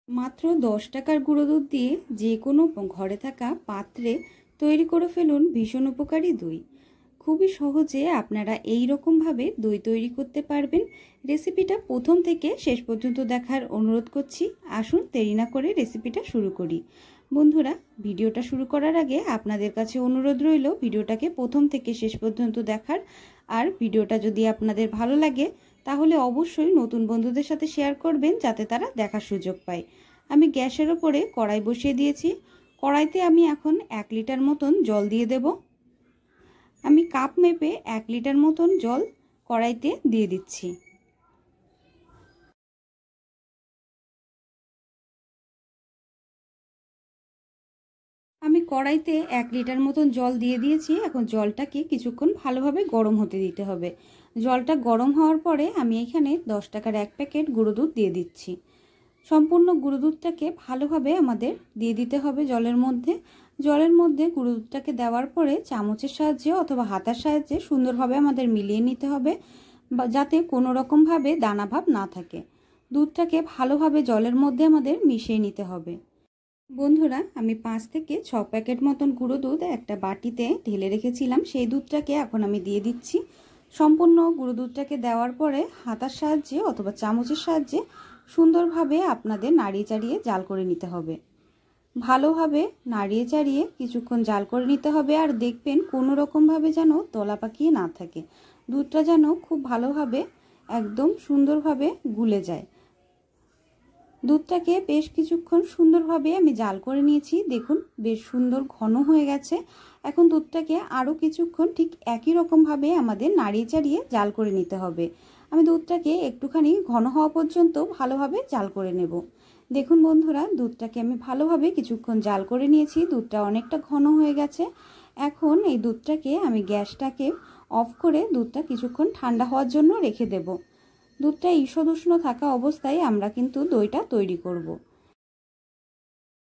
মাত্র 10 টাকার গুঁড়ো দুধ দিয়ে যে কোনো ঘরে থাকা পাত্রে তৈরি করে ফেলুন ভীষণ উপকারী দই। খুবই সহজে আপনারা এই রকমভাবে দই তৈরি করতে পারবেন। রেসিপিটা প্রথম থেকে শেষ পর্যন্ত দেখার অনুরোধ করছি। আসুন দেরি না করে রেসিপিটা শুরু করি। বন্ধুরা, ভিডিওটা শুরু করার আগে আপনাদের কাছে অনুরোধ রইল ভিডিওটাকে প্রথম থেকে শেষ পর্যন্ত দেখার। আর ভিডিওটা যদি আপনাদের ভালো লাগে তাহলে অবশ্যই নতুন বন্ধুদের সাথে শেয়ার করবেন যাতে তারা দেখার সুযোগ পায়। আমি গ্যাসের ওপরে কড়াই বসিয়ে দিয়েছি। কড়াইতে আমি এখন 1 লিটার মতন জল দিয়ে দেব। আমি কাপ মেপে 1 লিটার মতন জল কড়াইতে দিয়ে দিচ্ছি। আমি কড়াইতে 1 লিটার মতন জল দিয়ে দিয়েছি। এখন জলটাকে কিছুক্ষণ ভালোভাবে গরম হতে দিতে হবে। জলটা গরম হওয়ার পরে আমি এখানে 10 টাকার 1 প্যাকেট গুঁড়ো দুধ দিয়ে দিচ্ছি। সম্পূর্ণ গুঁড়ো দুধটাকে ভালোভাবে আমাদের দিয়ে দিতে হবে জলের মধ্যে। জলের মধ্যে গুঁড়ো দুধটাকে দেওয়ার পরে চামচের সাহায্যে অথবা হাতার সাহায্যে সুন্দরভাবে আমাদের মিলিয়ে নিতে হবে, যাতে কোনো রকমভাবে দানাভাব না থাকে। দুধটাকে ভালোভাবে জলের মধ্যে আমাদের মিশিয়ে নিতে হবে। বন্ধুরা, আমি 5 থেকে 6 প্যাকেট মতন গুঁড়ো দুধ একটা বাটিতে ঢেলে রেখেছিলাম। সেই দুধটাকে এখন আমি দিয়ে দিচ্ছি। সম্পূর্ণ গুঁড়ো দুধটাকে দেওয়ার পরে হাতার সাহায্যে অথবা চামচের সাহায্যে সুন্দরভাবে আপনাদের নাড়িয়ে চাড়িয়ে জাল করে নিতে হবে। ভালোভাবে নাড়িয়ে চাড়িয়ে কিছুক্ষণ জাল করে নিতে হবে। আর দেখবেন কোনো রকমভাবে যেন দলা পাকিয়ে না থাকে। দুধটা যেন খুব ভালোভাবে একদম সুন্দরভাবে গুলে যায়। দুধটাকে বেশ কিছুক্ষণ সুন্দরভাবে আমি জাল করে নিয়েছি। দেখুন বেশ সুন্দর ঘন হয়ে গেছে। এখন দুধটাকে আরও কিছুক্ষণ ঠিক একই রকমভাবে আমাদের নাড়িয়ে চাড়িয়ে জাল করে নিতে হবে। আমি দুধটাকে একটুখানি ঘন হওয়া পর্যন্ত ভালোভাবে জাল করে নেব। দেখুন বন্ধুরা, দুধটাকে আমি ভালোভাবে কিছুক্ষণ জাল করে নিয়েছি। দুধটা অনেকটা ঘন হয়ে গেছে। এখন এই দুধটাকে আমি গ্যাসটাকে অফ করে দুধটা কিছুক্ষণ ঠান্ডা হওয়ার জন্য রেখে দেব। দুধটা ঈষৎ উষ্ণ থাকা অবস্থায় আমরা কিন্তু দইটা তৈরি করব।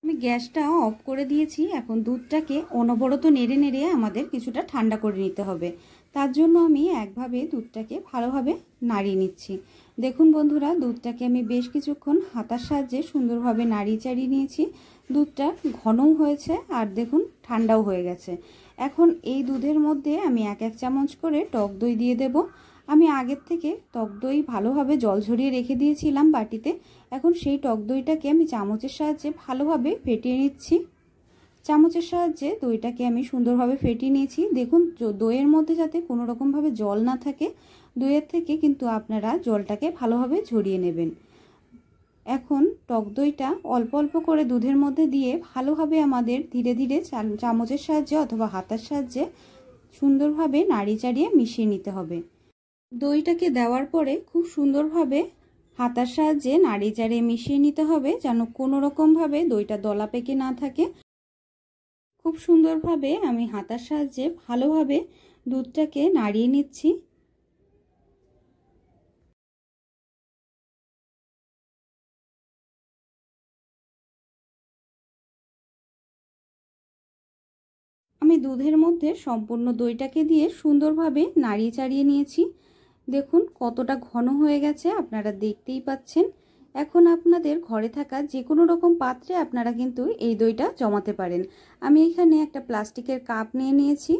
আমি গ্যাসটা অফ করে দিয়েছি। এখন দুধটাকে অনবরত নেড়ে নেড়ে আমাদের কিছুটা ঠান্ডা করে নিতে হবে। তার জন্য আমি একভাবে দুধটাকে ভালোভাবে নাড়িয়ে নিচ্ছি। দেখুন বন্ধুরা, দুধটাকে আমি বেশ কিছুক্ষণ হাতার সাহায্যে সুন্দরভাবে নাড়িয়ে চাড়িয়ে নিয়েছি। দুধটা ঘনও হয়েছে আর দেখুন ঠান্ডাও হয়ে গেছে। এখন এই দুধের মধ্যে আমি 1 চামচ করে টক দই দিয়ে দেব। আমি আগের থেকে টক দই ভালোভাবে জল ঝরিয়ে রেখে দিয়েছিলাম বাটিতে। এখন সেই টক দইটাকে আমি চামচের সাহায্যে ভালোভাবে ফেটিয়ে নিচ্ছি। চামচের সাহায্যে দইটাকে আমি সুন্দরভাবে ফেটিয়ে নিয়েছি। দেখুন দইয়ের মধ্যে যাতে কোনো রকমভাবে জল না থাকে, দইয়ের থেকে কিন্তু আপনারা জলটাকে ভালোভাবে ঝরিয়ে নেবেন। এখন টক দইটা অল্প অল্প করে দুধের মধ্যে দিয়ে ভালোভাবে আমাদের ধীরে ধীরে চামচের সাহায্যে অথবা হাতার সাহায্যে সুন্দরভাবে নাড়িয়ে চাড়িয়ে মিশিয়ে নিতে হবে। দইটাকে দেওয়ার পরে খুব সুন্দরভাবে হাতার সাহায্যে নাড়িয়ে চাড়িয়ে মিশিয়ে নিতে হবে, যেন কোনো রকমভাবে দইটা দলা পেকে না থাকে। খুব সুন্দরভাবে আমি হাতার সাহায্যে ভালোভাবে দুধটাকে নাড়িয়ে নিচ্ছি। আমি দুধের মধ্যে সম্পূর্ণ দইটাকে দিয়ে সুন্দরভাবে নাড়িয়ে চাড়িয়ে নিয়েছি। দেখুন কতটা ঘন হয়ে গেছে, আপনারা দেখতেই পাচ্ছেন। এখন আপনাদের ঘরে থাকা যে কোনো রকম পাত্রে আপনারা কিন্তু এই দইটা জমাতে পারেন। আমি এখানে একটা প্লাস্টিকের কাপ নিয়ে নিয়েছি,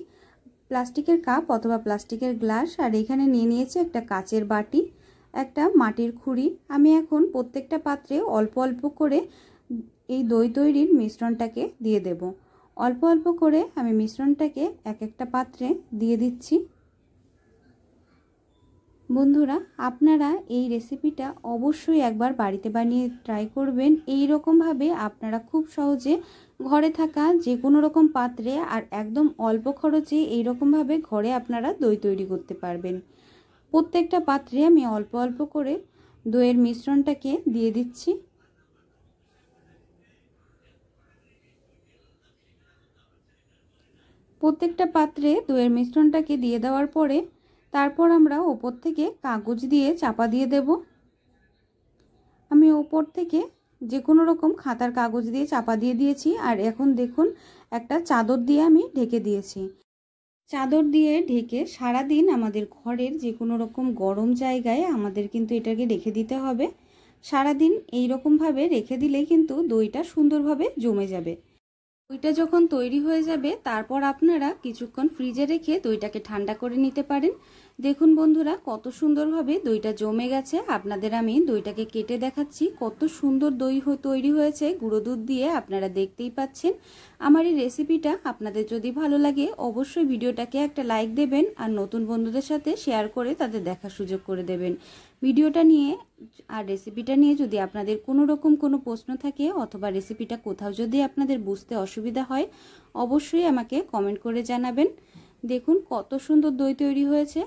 প্লাস্টিকের কাপ অথবা প্লাস্টিকের গ্লাস, আর এখানে নিয়ে নিয়েছি একটা কাচের বাটি, একটা মাটির খুঁড়ি। আমি এখন প্রত্যেকটা পাত্রে অল্প অল্প করে এই দই তৈরির মিশ্রণটাকে দিয়ে দেব। অল্প অল্প করে আমি মিশ্রণটাকে একটা পাত্রে দিয়ে দিচ্ছি। বন্ধুরা, আপনারা এই রেসিপিটা অবশ্যই একবার বাড়িতে বানিয়ে ট্রাই করবেন। এই রকমভাবে আপনারা খুব সহজে ঘরে থাকা যে কোনো রকম পাত্রে আর একদম অল্প খরচে এই রকমভাবে ঘরে আপনারা দই তৈরি করতে পারবেন। প্রত্যেকটা পাত্রে আমি অল্প অল্প করে দইয়ের মিশ্রণটাকে দিয়ে দিচ্ছি। প্রত্যেকটা পাত্রে দইয়ের মিশ্রণটাকে দিয়ে দেওয়ার পরে তারপর আমরা ওপর থেকে কাগজ দিয়ে চাপা দিয়ে দেব। আমি ওপর থেকে যে কোনো রকম খাতার কাগজ দিয়ে চাপা দিয়ে দিয়েছি। আর এখন দেখুন একটা চাদর দিয়ে আমি ঢেকে দিয়েছি। চাদর দিয়ে ঢেকে সারাদিন আমাদের ঘরের যে কোনো রকম গরম জায়গায় আমাদের কিন্তু এটাকে রেখে দিতে হবে। সারাদিন এইরকমভাবে রেখে দিলেই কিন্তু দইটা সুন্দরভাবে জমে যাবে। দইটা যখন তৈরি হয়ে যাবে তারপর আপনারা কিছুক্ষণ ফ্রিজে রেখে দইটাকে ঠান্ডা করে নিতে পারেন। দেখুন বন্ধুরা, কত সুন্দরভাবে দইটা জমে গেছে। আপনাদের আমি দইটাকে কেটে দেখাচ্ছি, কত সুন্দর দই তৈরি হয়েছে গুঁড়ো দুধ দিয়ে, আপনারা দেখতেই পাচ্ছেন। আমার এই রেসিপিটা আপনাদের যদি ভালো লাগে অবশ্যই ভিডিওটাকে একটা লাইক দেবেন আর নতুন বন্ধুদের সাথে শেয়ার করে তাদের দেখার সুযোগ করে দেবেন। ভিডিওটা নিয়ে আর রেসিপিটা নিয়ে যদি আপনাদের কোনো রকম কোনো প্রশ্ন থাকে অথবা রেসিপিটা কোথাও যদি আপনাদের বুঝতে অসুবিধা হয় অবশ্যই আমাকে কমেন্ট করে জানাবেন। দেখুন কত সুন্দর দই তৈরি হয়েছে।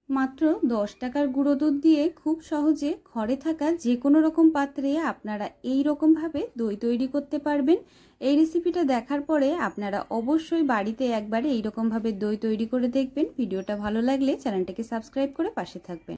মাত্র 10 টাকার গুঁড়ো দুধ দিয়ে খুব সহজে ঘরে থাকা যে কোনো রকম পাত্রে আপনারা এই রকমভাবে দই তৈরি করতে পারবেন। এই রেসিপিটা দেখার পরে আপনারা অবশ্যই বাড়িতে একবারে এইরকমভাবে দই তৈরি করে দেখবেন। ভিডিওটা ভালো লাগলে চ্যানেলটাকে সাবস্ক্রাইব করে পাশে থাকবেন।